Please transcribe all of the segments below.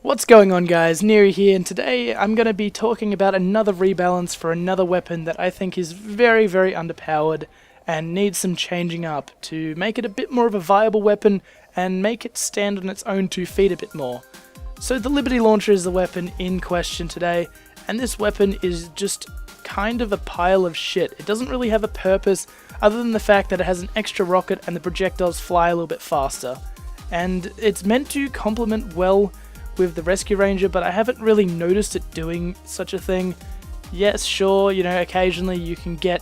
What's going on, guys? Neri here, and today I'm going to be talking about another rebalance for another weapon that I think is very underpowered and needs some changing up to make it a bit more of a viable weapon and make it stand on its own 2 feet a bit more. So the Liberty Launcher is the weapon in question today, and this weapon is just kind of a pile of shit. It doesn't really have a purpose other than the fact that it has an extra rocket and the projectiles fly a little bit faster. And it's meant to complement well with the Rescue Ranger, but I haven't really noticed it doing such a thing. Yes, sure, you know, occasionally you can get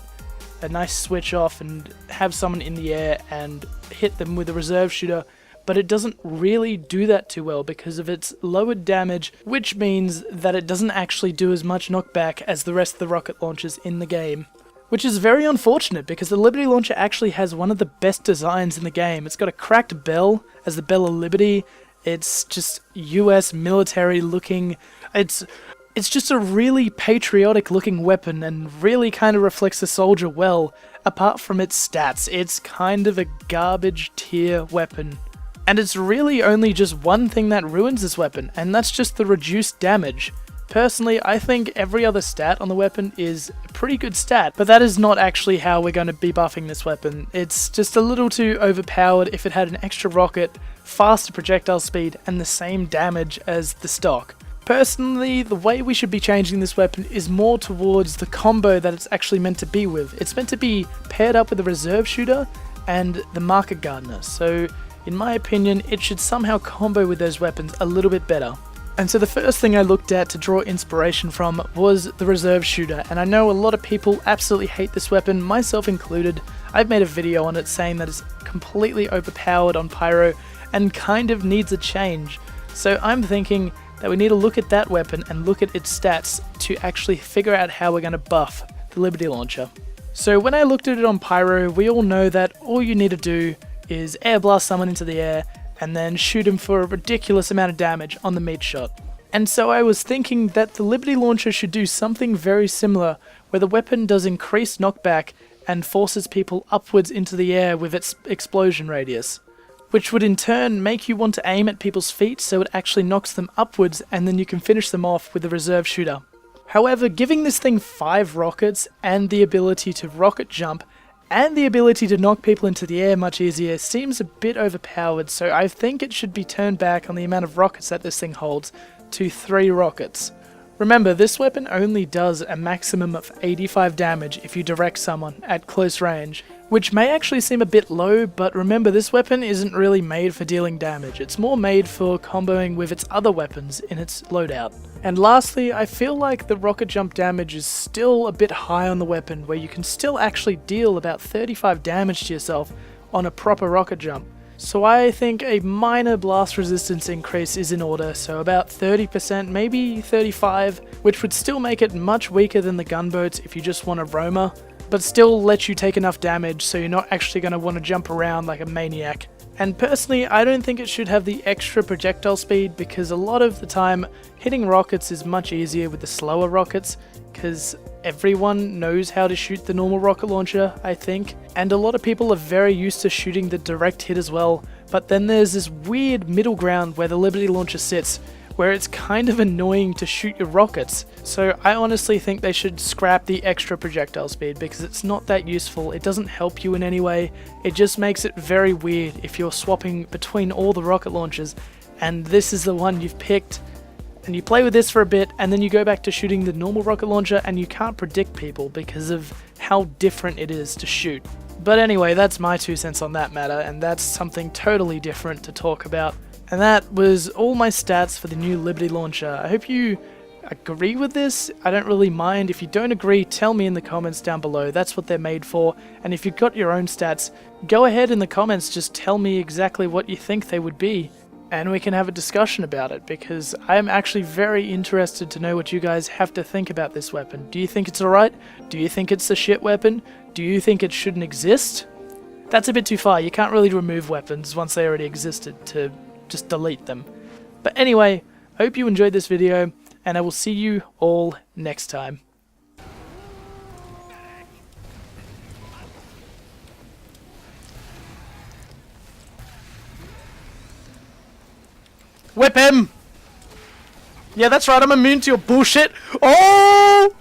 a nice switch off and have someone in the air and hit them with a reserve shooter, but it doesn't really do that too well because of its lowered damage, which means that it doesn't actually do as much knockback as the rest of the rocket launchers in the game. Which is very unfortunate because the Liberty Launcher actually has one of the best designs in the game. It's got a cracked bell as the Bell of Liberty. It's just US military looking. It's just a really patriotic looking weapon and really kind of reflects the soldier well. Apart from its stats, it's kind of a garbage tier weapon. And it's really only just one thing that ruins this weapon, and that's just the reduced damage. Personally, I think every other stat on the weapon is a pretty good stat, but that is not actually how we're going to be buffing this weapon. It's just a little too overpowered if it had an extra rocket, faster projectile speed, and the same damage as the stock. Personally, the way we should be changing this weapon is more towards the combo that it's actually meant to be with. It's meant to be paired up with a reserve shooter and the market gardener, so in my opinion, it should somehow combo with those weapons a little bit better. And so the first thing I looked at to draw inspiration from was the reserve shooter, and I know a lot of people absolutely hate this weapon, myself included. I've made a video on it saying that it's completely overpowered on Pyro and kind of needs a change. So I'm thinking that we need to look at that weapon and look at its stats to actually figure out how we're going to buff the Liberty Launcher. So when I looked at it on Pyro, we all know that all you need to do is air blast someone into the air and then shoot him for a ridiculous amount of damage on the meat shot. And so I was thinking that the Liberty Launcher should do something very similar, where the weapon does increased knockback and forces people upwards into the air with its explosion radius, which would in turn make you want to aim at people's feet so it actually knocks them upwards and then you can finish them off with a reserve shooter. However, giving this thing 5 rockets and the ability to rocket jump and the ability to knock people into the air much easier seems a bit overpowered, so I think it should be turned back on the amount of rockets that this thing holds to 3 rockets. Remember, this weapon only does a maximum of 85 damage if you direct someone at close range, which may actually seem a bit low, but remember, this weapon isn't really made for dealing damage. It's more made for comboing with its other weapons in its loadout. And lastly, I feel like the rocket jump damage is still a bit high on the weapon, where you can still actually deal about 35 damage to yourself on a proper rocket jump. So I think a minor blast resistance increase is in order, so about 30%, maybe 35%, which would still make it much weaker than the gunboats if you just want a roamer, but still let you take enough damage so you're not actually going to want to jump around like a maniac. And personally, I don't think it should have the extra projectile speed because a lot of the time hitting rockets is much easier with the slower rockets because everyone knows how to shoot the normal rocket launcher, I think, and a lot of people are very used to shooting the direct hit as well, but then there's this weird middle ground where the Liberty Launcher sits, where it's kind of annoying to shoot your rockets. So I honestly think they should scrap the extra projectile speed because it's not that useful, it doesn't help you in any way, it just makes it very weird if you're swapping between all the rocket launchers and this is the one you've picked and you play with this for a bit and then you go back to shooting the normal rocket launcher and you can't predict people because of how different it is to shoot. But anyway, that's my 2 cents on that matter, and that's something totally different to talk about. And that was all my stats for the new Liberty Launcher. I hope you agree with this. I don't really mind. If you don't agree, tell me in the comments down below. That's what they're made for. And if you've got your own stats, go ahead in the comments, just tell me exactly what you think they would be. And we can have a discussion about it, because I'm actually very interested to know what you guys have to think about this weapon. Do you think it's alright? Do you think it's a shit weapon? Do you think it shouldn't exist? That's a bit too far. You can't really remove weapons once they already existed to just delete them. But anyway, I hope you enjoyed this video, and I will see you all next time. Whip him! Yeah, that's right, I'm immune to your bullshit. Oh!